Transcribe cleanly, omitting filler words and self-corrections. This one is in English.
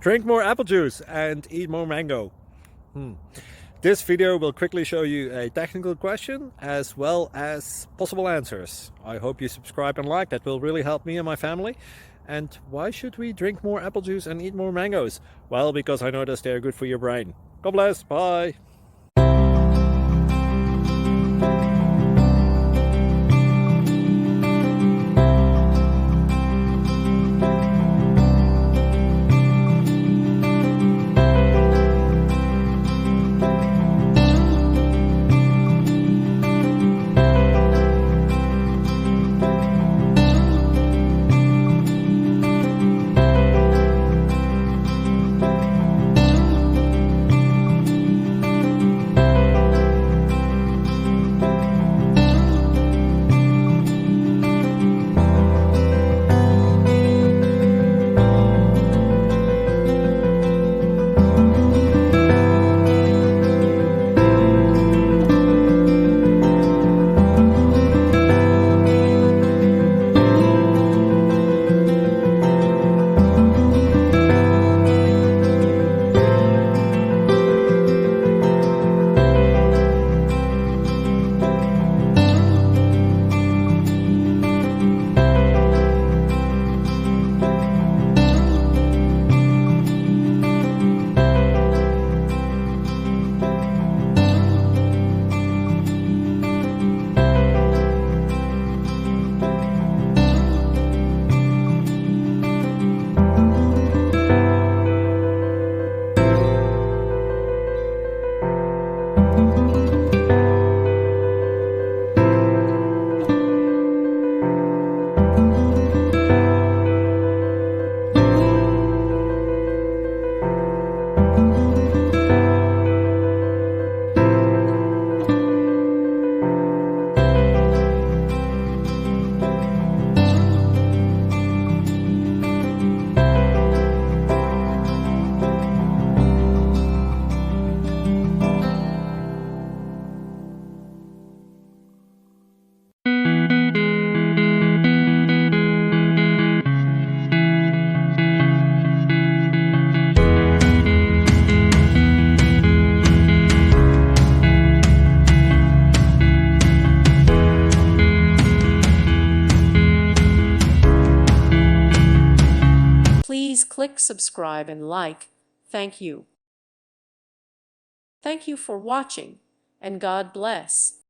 Drink more apple juice and eat more mango. This video will quickly show you a technical question as well as possible answers. I hope you subscribe and like, that will really help me and my family. And why should we drink more apple juice and eat more mangoes? Well, because I noticed they're good for your brain. God bless, bye! Please click subscribe and like. Thank you. Thank you for watching, and God bless.